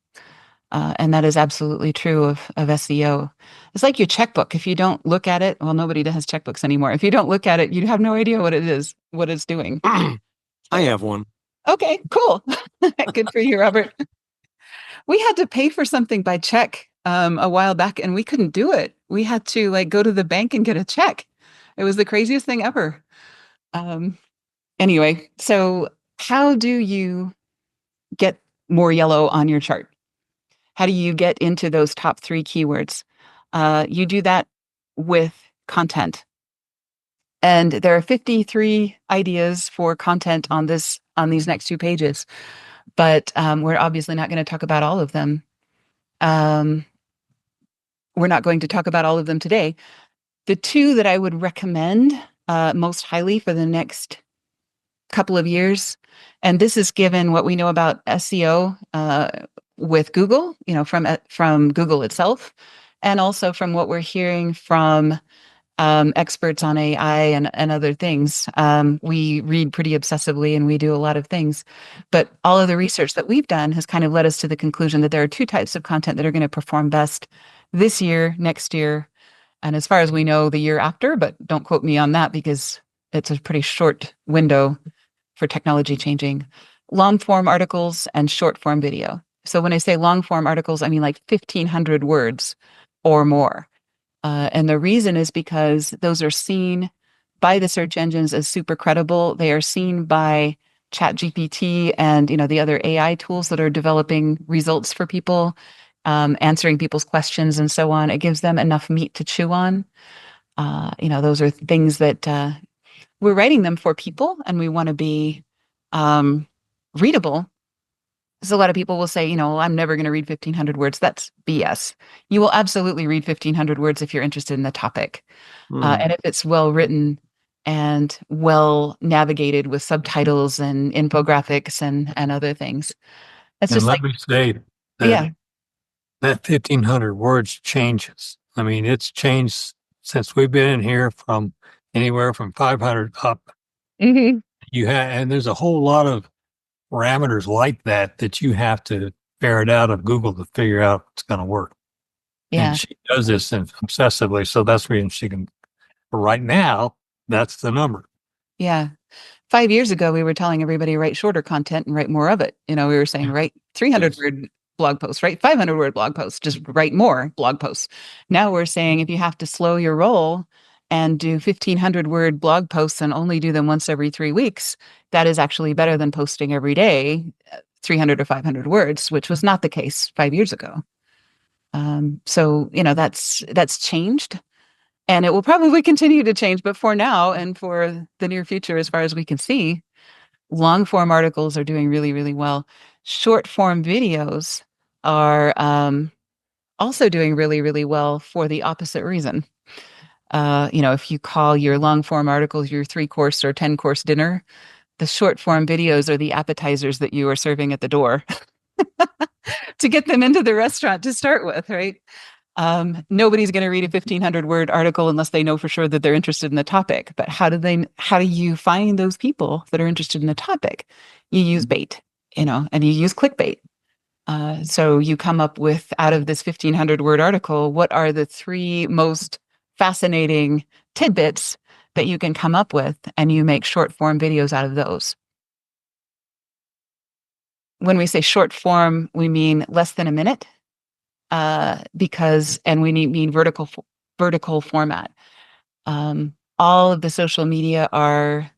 S1: And that is absolutely true of SEO. It's like your checkbook. If you don't look at it, well, nobody has checkbooks anymore. If you don't look at it, you have no idea what it is, what it's doing.
S5: I have one.
S1: Okay, cool. Good for you, Robert. We had to pay for something by check a while back, and we couldn't do it. We had to go to the bank and get a check. It was the craziest thing ever. Anyway, so how do you get more yellow on your chart? How do you get into those top 3 keywords? You do that with content. And there are 53 ideas for content on these next 2 pages. But we're obviously not going to talk about all of them. We're not going to talk about all of them today. The 2 that I would recommend most highly for the next couple of years, and this is given what we know about SEO with Google, from Google itself, and also from what we're hearing from experts on AI and other things. We read pretty obsessively and we do a lot of things, but all of the research that we've done has kind of led us to the conclusion that there are 2 types of content that are going to perform best this year, next year, and as far as we know, the year after, but don't quote me on that because it's a pretty short window for technology changing. Long form articles and short form video. So when I say long form articles, I mean like 1,500 words or more. And the reason is because those are seen by the search engines as super credible. They are seen by ChatGPT and, the other AI tools that are developing results for people, answering people's questions and so on. It gives them enough meat to chew on. Those are things that we're writing them for people, and we want to be readable. So a lot of people will say, I'm never going to read 1,500 words. That's BS. You will absolutely read 1,500 words if you're interested in the topic. And if it's well written and well navigated with subtitles and infographics and other things. It's
S3: and
S1: just
S3: let me say that that 1,500 words changes. I mean, it's changed since we've been in here from anywhere from 500 up.
S1: Mm-hmm.
S3: And there's a whole lot of parameters like that you have to ferret out of Google to figure out what's going to work.
S1: Yeah.
S3: And she does this obsessively. So that's the reason she can, right now, that's the number.
S1: Yeah. 5 years ago, we were telling everybody write shorter content and write more of it. We were saying write 300-word blog posts, write 500-word blog posts, just write more blog posts. Now we're saying if you have to slow your roll and do 1,500-word blog posts and only do them once every 3 weeks, that is actually better than posting every day 300 or 500 words, which was not the case 5 years ago. So that's changed. And it will probably continue to change, but for now and for the near future, as far as we can see, long form articles are doing really, really well. Short form videos are also doing really, really well for the opposite reason. If you call your long form articles your 3-course or 10-course dinner, the short form videos are the appetizers that you are serving at the door to get them into the restaurant to start with, right? Nobody's going to read a 1,500-word article unless they know for sure that they're interested in the topic. But how do you find those people that are interested in the topic? You use bait, and you use clickbait. So you come up with, out of this 1,500-word article, what are the 3 most fascinating tidbits that you can come up with, and you make short form videos out of those. When we say short form, we mean less than a minute. And we mean vertical format. All of the social media are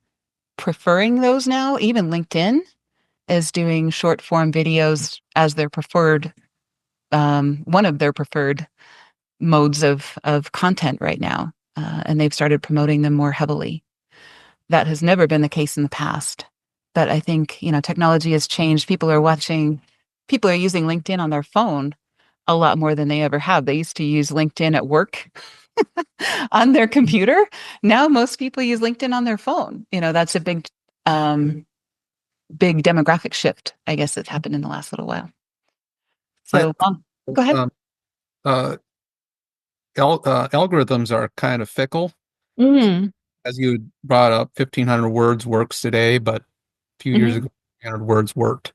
S1: preferring those now. Even LinkedIn is doing short form videos as their preferred, one of their preferred modes of content right now. And they've started promoting them more heavily. That has never been the case in the past. But I think, technology has changed. People are using LinkedIn on their phone a lot more than they ever have. They used to use LinkedIn at work on their computer. Now most people use LinkedIn on their phone. That's a big demographic shift, I guess, that's happened in the last little while. So go ahead.
S2: Algorithms are kind of fickle. As you brought up, 1,500 words works today, but a few years ago, 100 words worked.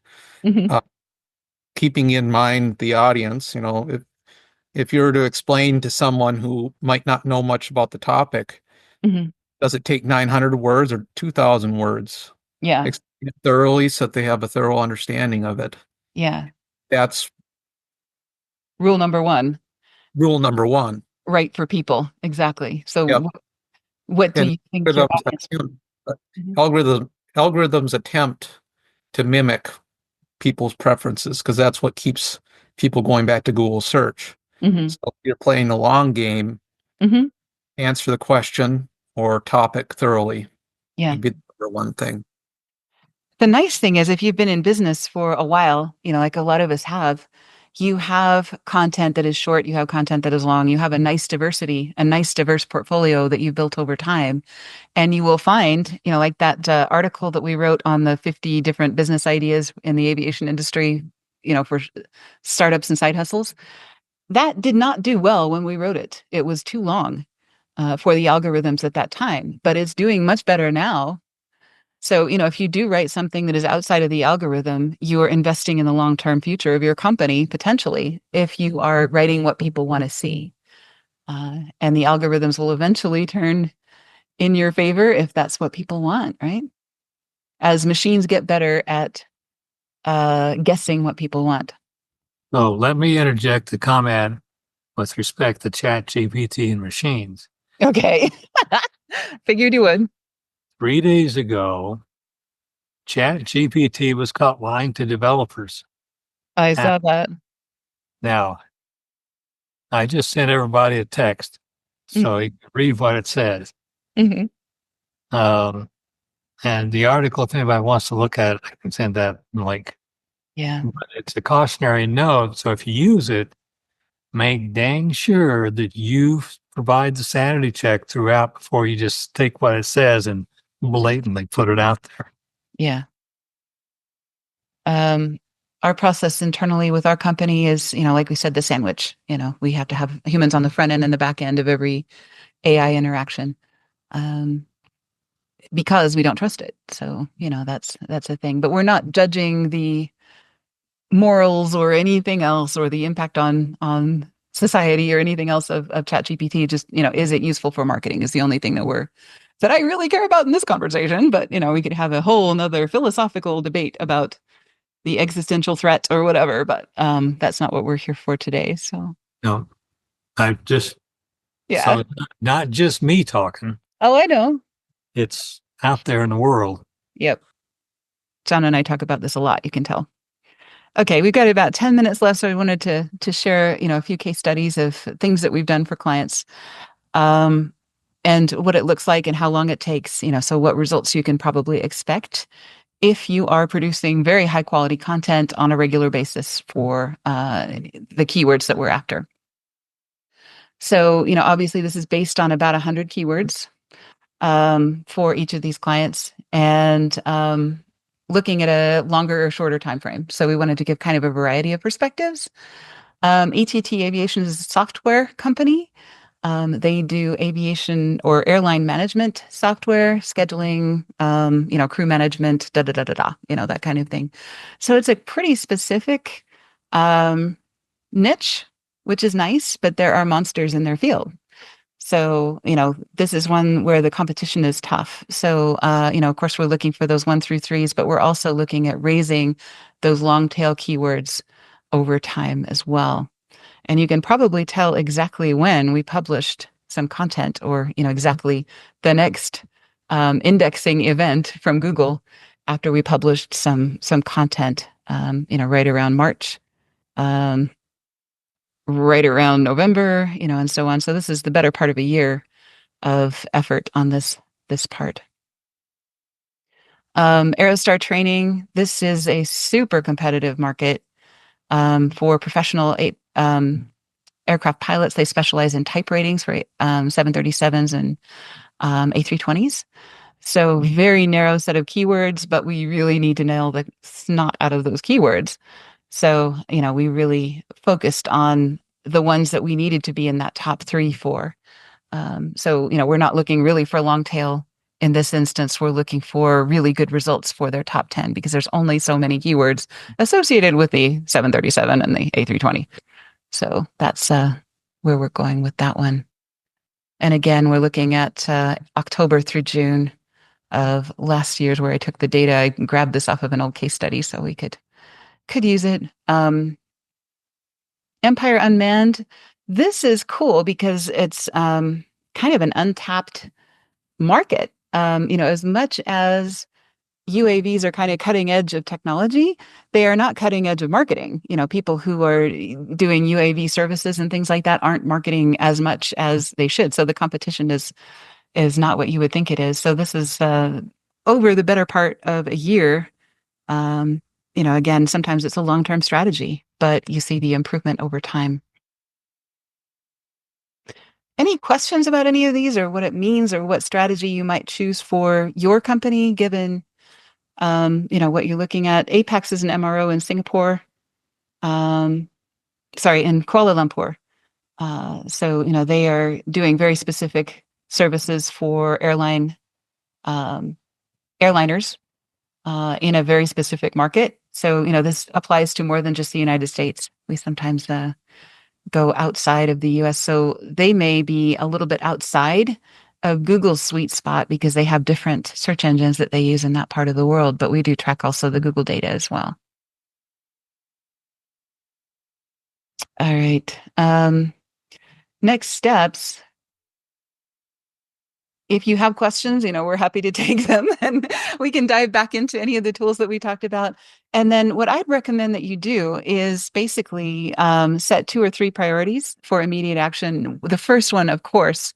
S2: Keeping in mind the audience, if you were to explain to someone who might not know much about the topic, does it take 900 words or 2,000 words?
S1: Yeah.
S2: Explain it thoroughly so that they have a thorough understanding of it.
S1: Yeah.
S2: That's
S1: rule number 1.
S2: Rule number 1.
S1: Right for people. Exactly. So what do you think your
S2: algorithms attempt to mimic people's preferences, because that's what keeps people going back to Google search. So if you're playing the long game, answer the question or topic thoroughly.
S1: Yeah.
S2: Would be the number 1 thing.
S1: The nice thing is, if you've been in business for a while, like a lot of us have, you have content that is short, you have content that is long, you have a nice diverse portfolio that you've built over time. And you will find, like that article that we wrote on the 50 different business ideas in the aviation industry, for startups and side hustles. That did not do well when we wrote it. It was too long for the algorithms at that time, but it's doing much better now. So, if you do write something that is outside of the algorithm, you are investing in the long-term future of your company, potentially, if you are writing what people want to see. And the algorithms will eventually turn in your favor if that's what people want, right? As machines get better at guessing what people want.
S3: So let me interject a comment with respect to ChatGPT and machines.
S1: Okay. Figured you would.
S3: 3 days ago, ChatGPT was caught lying to developers.
S1: I saw that.
S3: Now, I just sent everybody a text so you can read what it says. And the article, if anybody wants to look at it, I can send that link.
S1: Yeah.
S3: But it's a cautionary note. So if you use it, make dang sure that you provide the sanity check throughout before you just take what it says and blatantly put it out there.
S1: Yeah. Our process internally with our company is, like we said, the sandwich. We have to have humans on the front end and the back end of every AI interaction, because we don't trust it. So, that's a thing. But we're not judging the morals or anything else, or the impact on society or anything else of ChatGPT. Just, is it useful for marketing is the only thing that I really care about in this conversation. But, we could have a whole nother philosophical debate about the existential threat or whatever, but that's not what we're here for today. So
S3: no, I just so it's not just me talking.
S1: Oh, I know.
S3: It's out there in the world.
S1: Yep. John and I talk about this a lot. You can tell. Okay, we've got about 10 minutes left, so I wanted to share a few case studies of things that we've done for clients, and what it looks like and how long it takes. So what results you can probably expect if you are producing very high quality content on a regular basis for the keywords that we're after. So, obviously this is based on about 100 keywords for each of these clients, and looking at a longer or shorter time frame. So we wanted to give kind of a variety of perspectives. ETT Aviation is a software company. They do aviation or airline management software, scheduling, crew management, that kind of thing. So it's a pretty specific niche, which is nice, but there are monsters in their field. So, this is one where the competition is tough. So, of course, we're looking for those 1 through 3s, but we're also looking at raising those long tail keywords over time as well. And you can probably tell exactly when we published some content, or, exactly the next indexing event from Google after we published some content, right around March, right around November, and so on. So this is the better part of a year of effort on this part. Aerostar training. This is a super competitive market for professional aircraft pilots. They specialize in type ratings for 737s and A320s. So very narrow set of keywords, but we really need to nail the snot out of those keywords. So, we really focused on the ones that we needed to be in that top 3, 4. So, we're not looking really for long tail in this instance. We're looking for really good results for their top 10, because there's only so many keywords associated with the 737 and the A320. So that's where we're going with that one. And again, we're looking at October through June of last year's, where I took the data. I grabbed this off of an old case study so we could use it. Empire Unmanned. This is cool because it's kind of an untapped market. As much as UAVs are kind of cutting edge of technology, they are not cutting edge of marketing. People who are doing UAV services and things like that aren't marketing as much as they should. So the competition is not what you would think it is. So this is over the better part of a year. Again, sometimes it's a long-term strategy, but you see the improvement over time. Any questions about any of these, or what it means, or what strategy you might choose for your company, given, what you're looking at? Apex is an MRO in Singapore. In Kuala Lumpur. So, they are doing very specific services for airliners in a very specific market. So, this applies to more than just the United States. We sometimes go outside of the US. So they may be a little bit outside of Google's sweet spot because they have different search engines that they use in that part of the world. But we do track also the Google data as well. All right. Next steps if you have questions, we're happy to take them, and we can dive back into any of the tools that we talked about. And then what I'd recommend that you do is basically set 2 or 3 priorities for immediate action. The first one, of course,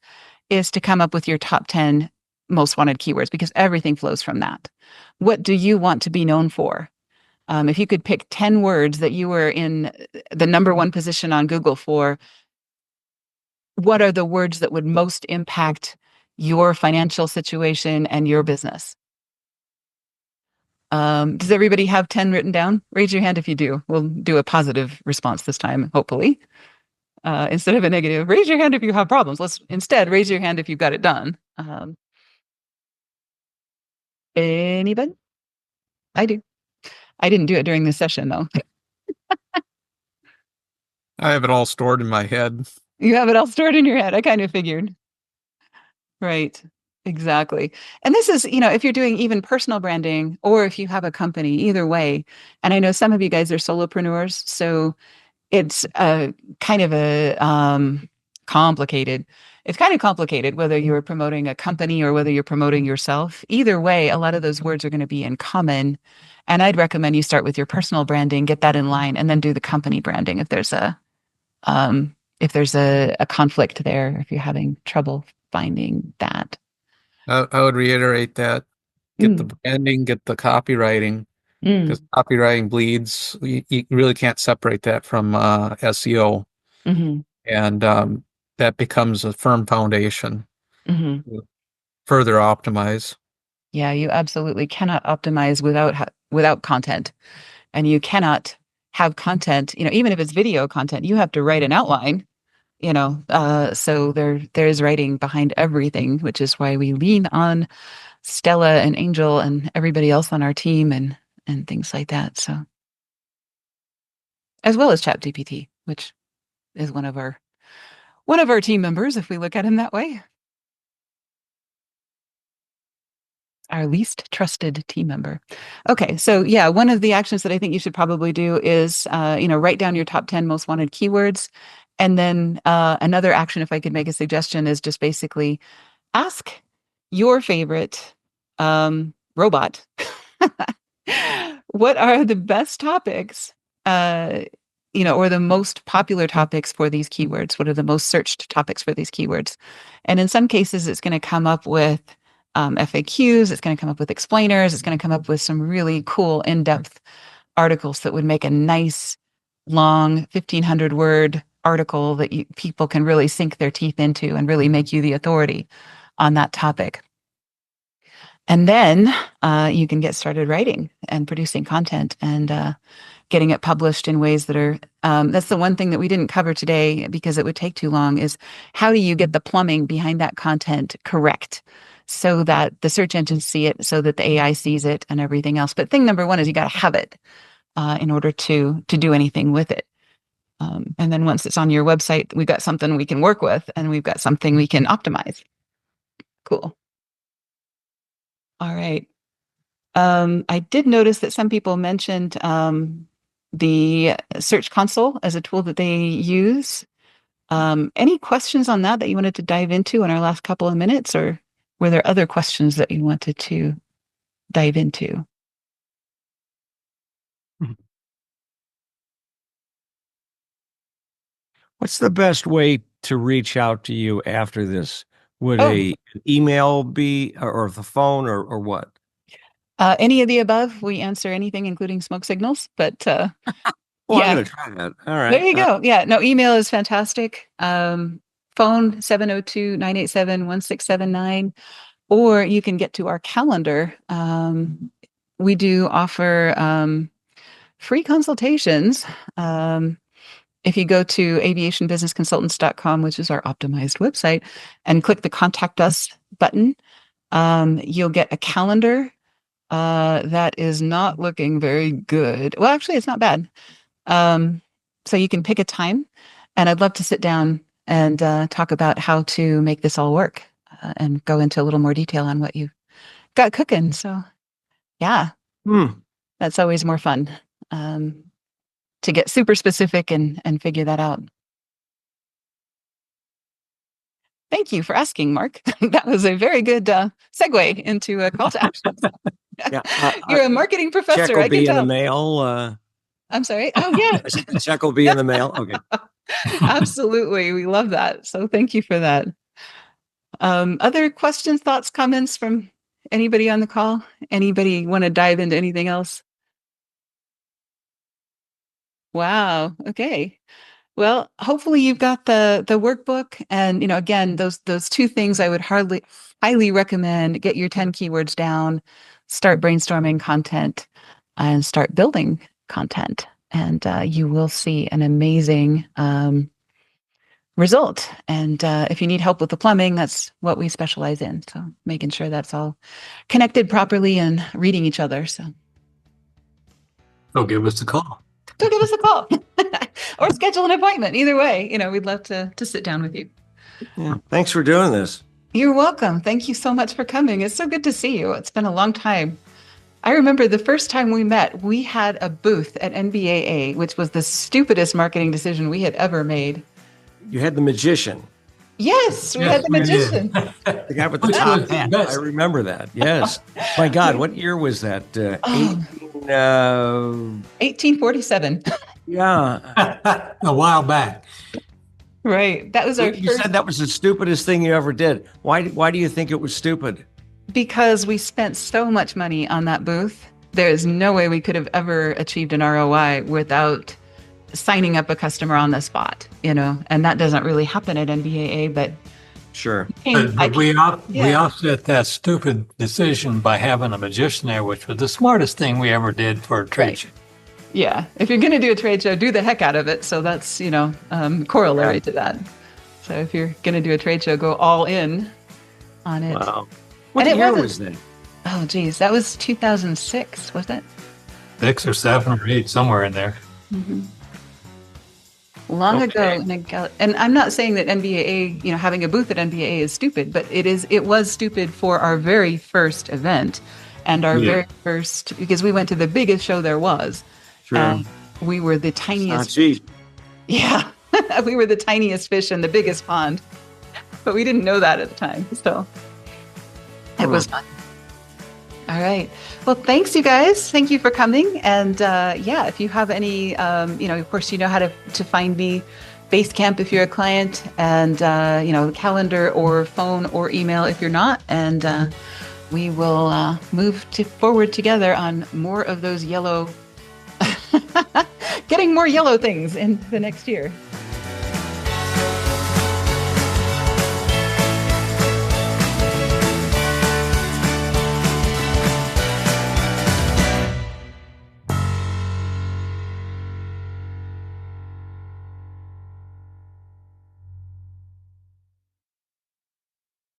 S1: is to come up with your top 10 most wanted keywords, because everything flows from that. What do you want to be known for? If you could pick 10 words that you were in the number 1 position on Google for, what are the words that would most impact your financial situation and your business? Does everybody have 10 written down? Raise your hand if you do. We'll do a positive response this time, hopefully. Instead of a negative, raise your hand if you have problems. Let's instead raise your hand if you've got it done. Anybody? I do. I didn't do it during this session, though.
S2: I have it all stored in my head.
S1: You have it all stored in your head. I kind of figured. Right. Exactly. And this is, if you're doing even personal branding, or if you have a company, either way. And I know some of you guys are solopreneurs, so it's kind of complicated. It's kind of complicated whether you're promoting a company or whether you're promoting yourself. Either way, a lot of those words are going to be in common. And I'd recommend you start with your personal branding, get that in line, and then do the company branding if there's a conflict there, if you're having trouble finding that.
S2: I would reiterate that. Get the branding, get the copywriting, because copywriting bleeds. You really can't separate that from SEO. And that becomes a firm foundation to further optimize.
S1: Yeah, you absolutely cannot optimize without content. And you cannot have content, even if it's video content, you have to write an outline. So there's writing behind everything, which is why we lean on Stella and Angel and everybody else on our team and things like that. So, as well as ChatGPT, which is one of our team members, if we look at him that way. Our least trusted team member. Okay, so yeah, one of the actions that I think you should probably do is, write down your top 10 most wanted keywords. And then another action, if I could make a suggestion, is just basically ask your favorite robot, what are the best topics, or the most popular topics for these keywords? What are the most searched topics for these keywords? And in some cases, it's going to come up with FAQs, it's going to come up with explainers, it's going to come up with some really cool in-depth articles that would make a nice, long 1,500-word article that people can really sink their teeth into and really make you the authority on that topic. And then you can get started writing and producing content and getting it published in ways that are, that's the one thing that we didn't cover today because it would take too long, is how do you get the plumbing behind that content correct so that the search engines see it, so that the AI sees it and everything else. But thing number 1 is you got to have it in order to do anything with it. And then once it's on your website, we've got something we can work with and we've got something we can optimize. Cool. All right. I did notice that some people mentioned the Search Console as a tool that they use. Any questions on that you wanted to dive into in our last couple of minutes, or were there other questions that you wanted to dive into?
S5: What's the best way to reach out to you after this? Would an email be, or the phone, or what?
S1: Any of the above. We answer anything, including smoke signals. But
S5: well,
S1: yeah.
S5: I'm going to try that. All right.
S1: There you go. Yeah. No, email is fantastic. Phone 702-987-1679, or you can get to our calendar. We do offer free consultations. If you go to aviationbusinessconsultants.com, which is our optimized website, and click the Contact Us button, you'll get a calendar that is not looking very good. Well, actually, it's not bad. So you can pick a time, and I'd love to sit down and talk about how to make this all work and go into a little more detail on what you've got cooking. So, yeah, that's always more fun. To get super specific and figure that out. Thank you for asking, Mark. That was a very good segue into a call to action.
S5: Yeah,
S1: You're a marketing professor.
S5: Check will
S1: I can
S5: be
S1: tell.
S5: in the mail.
S1: I'm sorry. Oh, yeah.
S5: Check will be in the mail. Okay.
S1: Absolutely. We love that. So thank you for that. Other questions, thoughts, comments from anybody on the call? Anybody want to dive into anything else? Wow. Okay. Well, hopefully you've got the workbook, and again, those two things I would highly recommend. Get your 10 keywords down, start brainstorming content, and start building content, and you will see an amazing result. And if you need help with the plumbing, that's what we specialize in. So making sure that's all connected properly and reading each other. So
S3: give us a call.
S1: So give us a call or schedule an appointment. Either way, we'd love to sit down with you.
S5: Yeah. Thanks for doing this.
S1: You're welcome. Thank you so much for coming. It's so good to see you. It's been a long time. I remember the first time we met, we had a booth at NBAA, which was the stupidest marketing decision we had ever made.
S5: You had the magician.
S1: Yes, we had the magician.
S5: The guy with the top hat. I remember that. Yes. My God, what year was that?
S1: 1847.
S5: Yeah.
S3: A while back.
S1: Right. That was our
S5: You
S1: first.
S5: said that was the stupidest thing you ever did. Why do you think it was stupid?
S1: Because we spent so much money on that booth. There is no way we could have ever achieved an ROI without signing up a customer on the spot, and that doesn't really happen at NBAA, but
S5: sure.
S3: But we offset that stupid decision by having a magician there, which was the smartest thing we ever did for a trade show.
S1: Yeah. If you're going to do a trade show, do the heck out of it. So that's, corollary to that. So if you're going to do a trade show, go all in on it.
S5: Wow. What year was that?
S1: Oh, geez. That was 2006, wasn't it?
S3: 6 or 7 or 8, somewhere in there.
S1: Mm-hmm. Long ago, and I'm not saying that NBAA, having a booth at NBAA is stupid, but it was stupid for our very first event, and our very first, because we went to the biggest show there was.
S5: Sure.
S1: And we were the tiniest.
S5: Yeah,
S1: we were the tiniest fish in the biggest pond, but we didn't know that at the time. So it was fun. All right. Well, thanks, you guys. Thank you for coming. And if you have any, of course, you know how to find me, Basecamp if you're a client, and, calendar or phone or email if you're not. And we will move forward together on more of those yellow, getting more yellow things in the next year.